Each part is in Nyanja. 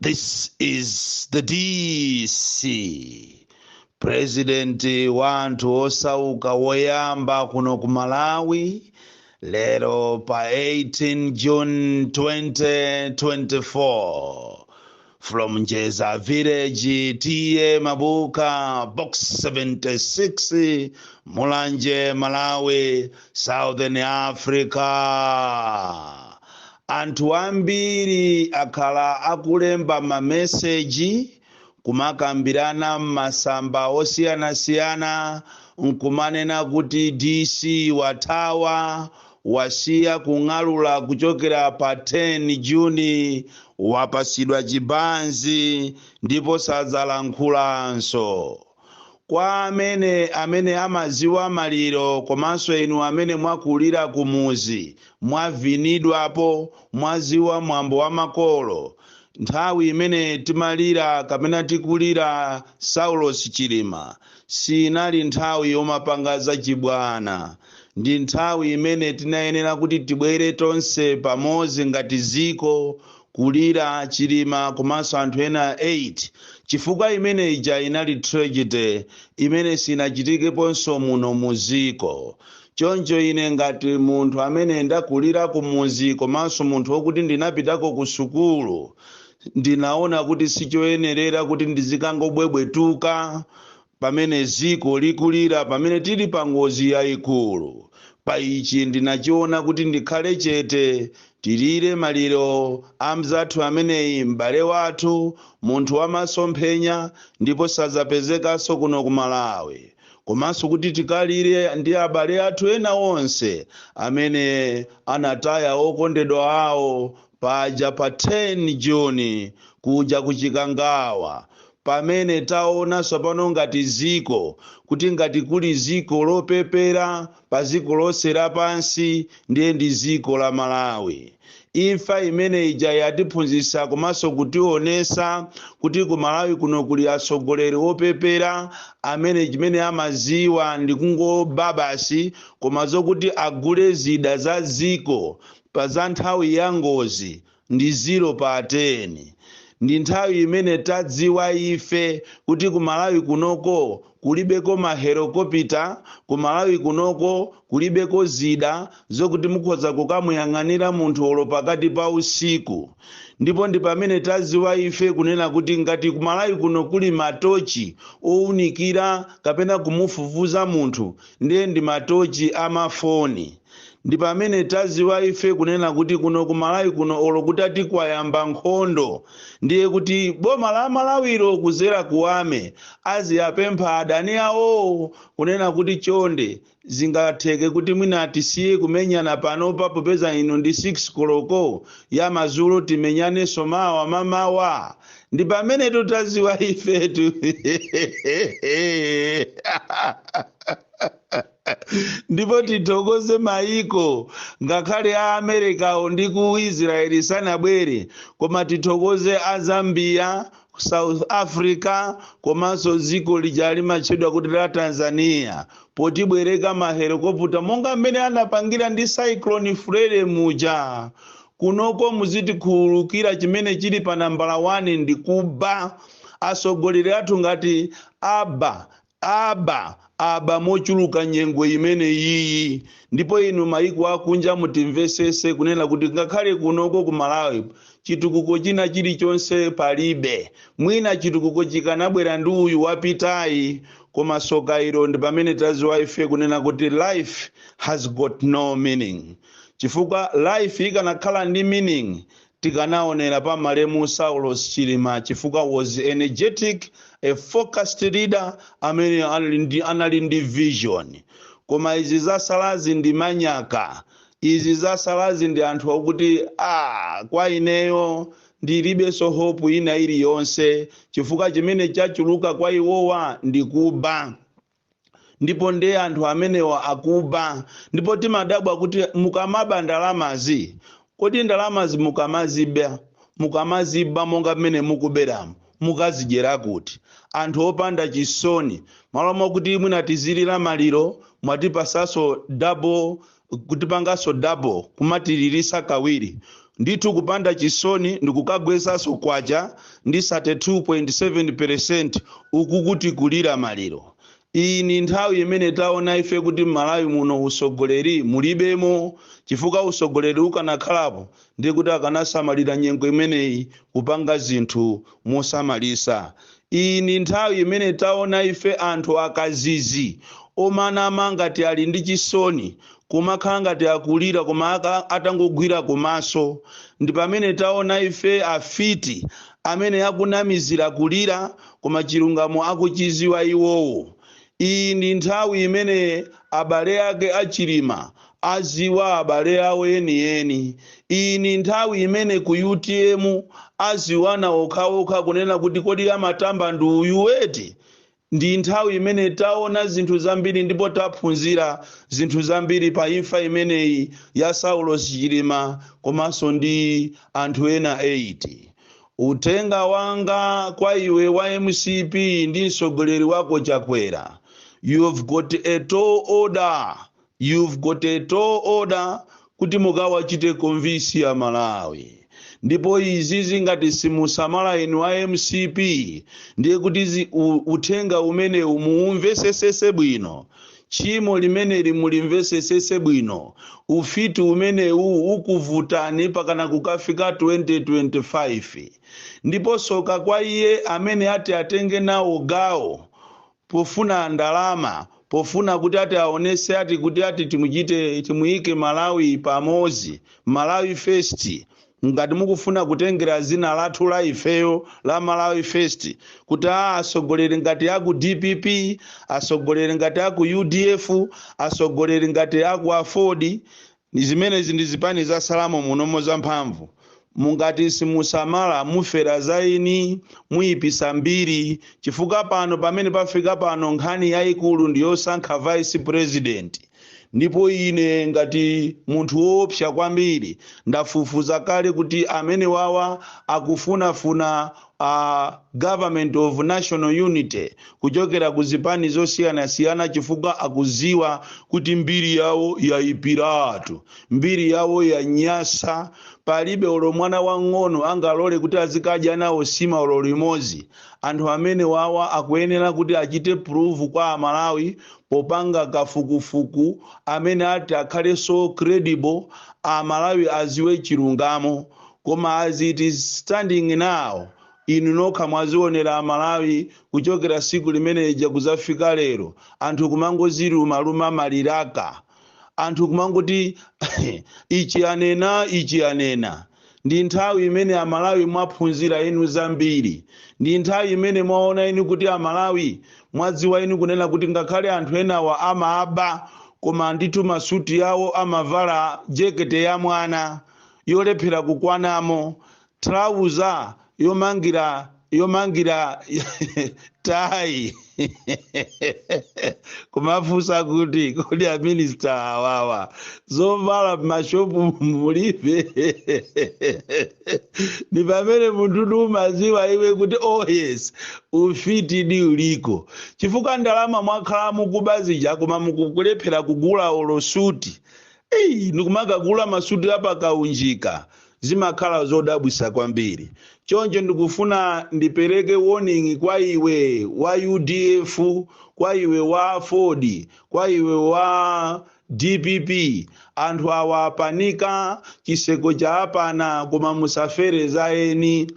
This is the DC. President wantu osauka woyamba kuno ku Malawi lero pa 18 June 2024 from Njeza Village TA Mabuka Box 76 Mulanje Malawi Southern Africa. Anthu ambiri akhala akulemba mameseji kumakambirana masamba osiyana-siyana nkumanena kuti DC watawa wasiya kung'alula kuchokera pa 10 Juni wapasidwa chibanzi ndipo sadzalankhulanso. Kwa amene amaziwa maliro komanso inu amene mwakulira kumuzi mwavinidwapo mwaziwa mwambo wa makolo, nthawi imene timalira kapena tikulira Saulos Chilima sinali nthawi yomapangaza chibwana, ndi nthawi imene tinayenera kuti tibwere tonse pamodzi ngati ziko kulira Chilima komanso anthu ena 8 chifukwa imene ija inali tragedy imene sinachitikeponso muno muziko. Choncho ine ngati munthu amene ndakulira kumuzi komanso munthu wokuti ndinapitako ku sukulu, ndinaona kuti sichoyenerera kuti ndizikangobwebwetuka pamene ziko likulira pamene tili pa ngozi yayikulu. Pa ichi ndinachiona kuti ndikhale chete tilire maliro amzathu ameneyi m'bale wathu munthu wamasomphenya ndipo sadzapezekanso kuno ku Malawi, komanso kuti tikalire ndi abale athu ena onse amene anataya okondedwa awo paja pa 10 Juni kuja kuchikangawa, pamene taonanso pano ngati ziko kuti ngati kuli ziko lopepera pa ziko lonse lapansi ndiye ndi ziko la Malawi. Imfa imene ija yatiphunzitsa komanso kutionesa kuti ku Malawi kuno kuli atsogoleri opepera amene chimene amaziwa ndi kungobabasi koma zokuti agule zida za ziko pa za nthawi ya ngozi ndi 0 pa 10. Ndi nthawi imene tadziwa ife kuti ku Malawi kunoko kulibeko mahelikopita, ku Malawi kunoko kulibeko zida zokuti mukhoza kukamuyang'anira munthu olo pakati pa usiku. Ndipo ndi pamene tadziwa ife kunena kuti ngati ku Malawi kuno kuli matochi owunikira kapena kumufufuza munthu ndiye ndi matochi amafoni. Ndi pamene tadziwa ife kunena kuti kuno ku Malawi kuno olo kutati kwayamba nkhondo ndiye kuti boma la Malawiro kuzera kuwame aziyapempha adani awo kunena kuti chonde zingatheke kuti mwina tisiye kumenyana panopa popeza ino ndi 6 koloko ya madzulo timenyane somawa mamawa. Ndi pamene tutadziwa ifetu ndipo tithokoze maiko ngakhale a America ndi ku Israeli sanabwere, koma tithokoze a Zambia, South Africa komanso ziko lija limatchedwa kuti la Tanzania potibwereka mahelikopita monga mmene anapangira ndi Cyclone Freddy muja. Kunoko muzitikhululukira chimene chili pa nambala 1 ndi kuba atsogoleri athu ngati aba mochuluka nyengo imene yiyi. Ndipo inu maiko akunja mutimvesese kunena kuti ngakhale kunoko ku Malawi chitukuko china chilichonse palibe, mwina chitukuko chikanabwera ndi uyu wapitayi, koma sokairo ndi pamene tadziwa ife kunena kuti life has got no meaning. Chifukwa life ikanakhala ndi meaning tikanaonera pa malemu Saulos Chilima chifukwa was energetic, a focused leader amene anali ndi vision. Koma izi zasalazi ndi manyaka, izi zasalazi ndi anthu akuti kwa ineyo ndilibe so hope ina iliyonse chifukwa chimene chachuluka kwa iwowa ndi kuba. Ndipo ndiye anthu amenewa akuba, ndipo timadabwa kuti mukamaba ndalamazi, kodi ndalamazi mukamaziba monga mmene mukuberamu mukazidyera kuti? Anthu opanda chisoni malo mokuti mwina tizilira maliro mwatipasaso double, kutipangaso double kumatilirisa kawiri. ndithu kupanda chisoni ndikukagwesanso kwacha ndi 32.7% uku kuti kulira maliro. Iyi ni nthawi imene taona ife kuti m'Malawi muno usogoleri mulibemo, chifukwa usogoleri ukanakhalapo ndi kuti akanasamalira nyengo imeneyi kupanga zinthu mosamalisa. Iyi ni nthawi imene taona ife anthu akazizi omanama ngati ali ndi chisoni, kumakhala ngati akulira koma atangogwira kumaso. Ndi pamene taona ife afiti amene akunamizira kulira koma chilungamo akuchiziwa iwowo. Iyi ndi nthawi imene abale ake achilima aziwa abale awo enieni. Iyi ni nthawi imene ku UTM aziwana okhaokha kunena kuti kodi amatamba ndi uyu weti. Ndi nthawi imene taona zinthu zambiri ndipo taphunzira zinthu zambiri pa imfa imeneyi ya Saulos Chilima komanso ndi anthu ena 8. Utenga wanga kwa iwe wa MCP ndi mtsogoleri wako Chakwera. You've got a tall order. You've got a tall order kuti mukawachite konvisi ya Malawi. Ndipo izizi ngati simusamala inu wa MCP ndiye kuti utenga umene umuumvesesese bwino. Chimo limene limulimvesesese bwino. Ufiti umene ukuvutani pakana kukafika 2025. Ndipo soka kwa iye amene ati atenge nawo gawo pofuna ndalama, pofuna kuti ati aonese ati kuti ati timuyike Malawi pamozi, Malawi First. Ngati mukufuna kutengera zina lathu la ifeyo la Malawi First, kuti asogoleri ngati aku DPP, asogoleri ngati aku UDF, asogoleri ngati aku Afodi, zimene ndi zipani za salamo munomo za mphamvu. Mungati simusamala mufera zaini, muipisa mbiri, chifukwa pano pamene pafika pano nkhani yayikulu ndiyosankha Vice President. Ndipo ine ngati munthu woopsa kwambiri ndafufuza kale kuti amene wawa akufunafuna government of national unity kuchokera kuzipani zosiyana chifukwa akuziwa kuti mbiri yawo yaipiratu, mbiri yawo ya nyasa. Palibe olo mwana wang'ono angalole kuti azikadya nawo sima olo limodzi. Anthu amene wawa akuyenera kuti achite prove kwa Amalawi popanga kafukufuku amene ati akhale so credible, Amalawi aziwe chilungamo. Koma as it is standing now, inu nokha mwazionera Amalawi kuchokera siku limene ija kuzafika lero, anthu kumangoziluma maliraka. Anthu kumangoti ichi anena. Ndi nthawi imene Amalawi mwaphunzira inu zambiri. Ndi nthawi imene mwaona inu kuti Amalawi mwadziwa inu kunena kuti ngakhale anthu enawa amaaba koma nditu masuti yawo amavala jekete ya mwana yolephera kukwanamo, trouser yomangira tai. Kumafusa kuti kodi a minister awawa zovala mashopu mulibe. Ni pamene munthu umaziwa iwe kuti oh yes ufiti ndi uliko, chifukwa ndalama mwakhala mukubazija koma mukulephera kugula olosuti. Ndikumagagula masuti apa kaunjika zimakhala zodabwisa kwambiri. Choncho ndikufuna ndipereke warning kwa iwe wa UDF, kwa iwe wa Ford, kwa iwe wa DPP. Anthu awa apanika chiseko cha apana koma musafere zaeni.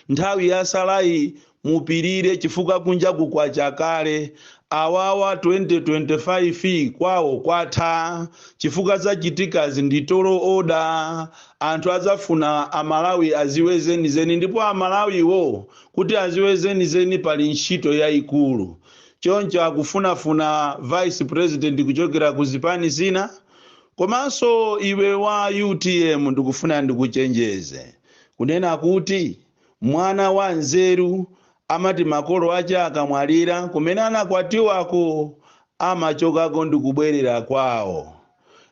Nthawi ya salayi mupirire chifukwa kunja kukwacha kale. Awawa 2025 kwawo kwatha chifukwa zachitika zinditolo oda. Anthu azafuna Amalawi aziwe zenizeni, ndipo Amalawi wo kuti aziwe zenizeni pali ntchito yayikulu. Choncho akufunafuna Vice President kuchokera kuzipani zina. Komanso iwe wa UTM ndikufuna ndikuchenjeze kunena kuti mwana wa nzeru amati makolo acha akamwalira kumene anakwatiwako amachokako ndikubwerera kwawo.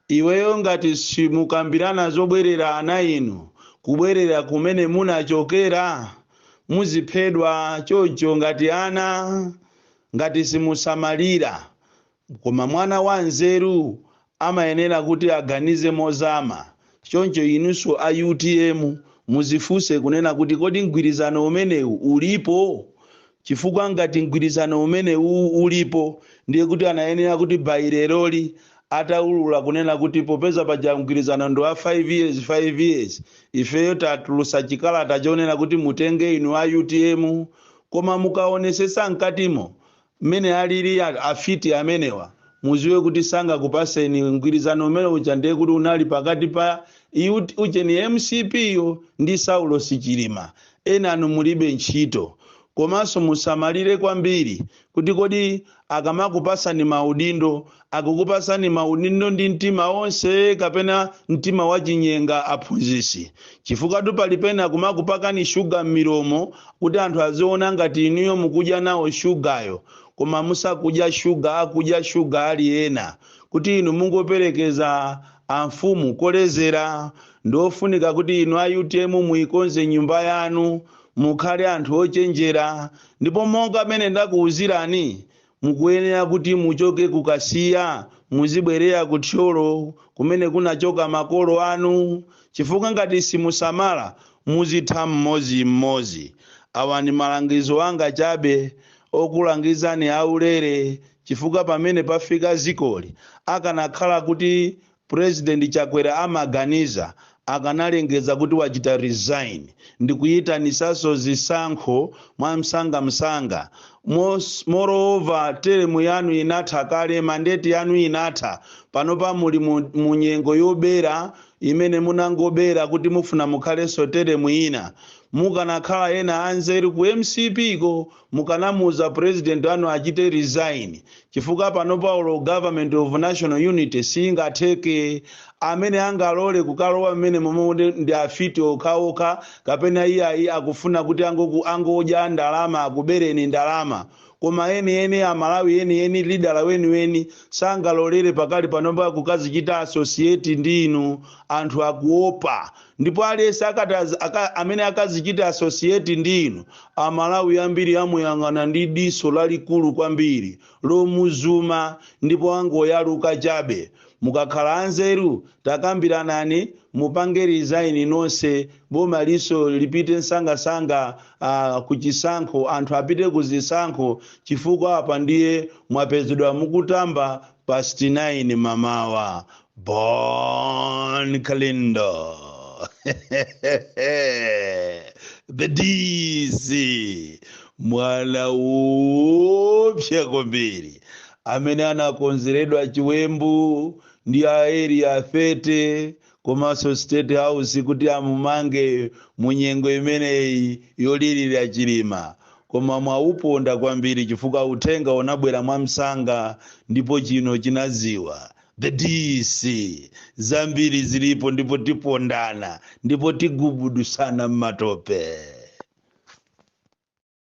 Iweyo ngati simukambirana zobwerera ana inu kubwerera kumene munachokera, muziphedwa choncho ngati ana, ngati simusamalira. Koma mwana wa nzeru amayenera kuti aganize mozama choncho inunso a UTM muzifuse kunena kuti kodi mgwirizano umenewu ulipo. Chifukwa ngati mgwirizano umenewu ulipo ndiye kuti anayenera kuti baireroli ataulula kunena kuti popeza paja mgwirizano ndo wa 5 years ifeyo tatulusa chikalata chonena kuti mutenge inu a UTM, koma mukaonesesa mkatimo mmene alili afiti amenewa muziwe kuti sanga kupaseni mgwirizano umene uja ndiye kuti unali pakati pa ucheni MCP yo ndi Saulo Sichilima, ena anu mulibe ntchito. Komanso musamalire kwambiri kuti kodi akamakupasani maudindo akukupasani maudindo ndi mtima onse kapena mtima wachinyenga aphunzisi. Chifukwa palipena kumakupakani shuga m'milomo kuti anthu aziona ngati inuyo mukudya nawo shugayo, koma musakudya shuga, akudya shuga ali ena. Kuti inu mungoperekeza amfumu kolezera, ndofunika kuti inu a UTM muikonze nyumba yanu, mukhale anthu ochenjera. Ndipo monga amene ndakuwuzirani mukuyenera kuti muchoke kukasiya muzibwerera kuthyolo kumene kunachoka makolo anu. Chifukwa ngati simusamala muzitha mmodzi. Awa ni malangizo anga chabe okulangizani aulere. Chifukwa pamene pafika zikoli akanakhala kuti President Chakwera amaganiza akanalengeza kuti wachita resign ndikuyitanisaso zisankho mwa msanga. Moreover teremu yanu inatha kale, mandate yanu inatha, panopa muli munyengo yobera imene munangobera kuti mufuna mukhalenso teremu ina. Mukanakhala ena anzeru ku MCP ko mukanamuza president anu achite resign. Chifukwa panopa ulo government of national unity singatheke, amene angalole kukalowa amene momwe ndi afiti okaoka kapena iye akufuna kuti angodya ndalama akubereni ndalama. Koma eni amalawi eni leader weni sangalolere pakali panopa kukazichita associate ndinu, anthu akuopa. Ndipo alese amene akazichita associate ndinu amalawi ambiri amuyang'ana ndi diso lalikulu kwambiri lomuzuma, ndipo angoyaluka chabe. Mukakhala anzeru takambiranani mupange resign nonse, boma liso lipite msanga kuchisankho, anthu apite kuzisankho. Chifukwa apa ndiye mwapezedwa mukutamba pa 69 mamawa. Bon calendar. The DC mwala upya kwambiri amene anakonzeredwa chiwembu ndi area 30 komanso State House kuti amumange munyengo imeneyi yolirira chilima. Koma mwauponda kwambiri chifukwa uthenga unabwera mwa msanga ndipo chino chinaziwa. The DC zambiri zilipo ndipo tipondana ndipo tigubudusana mmatope.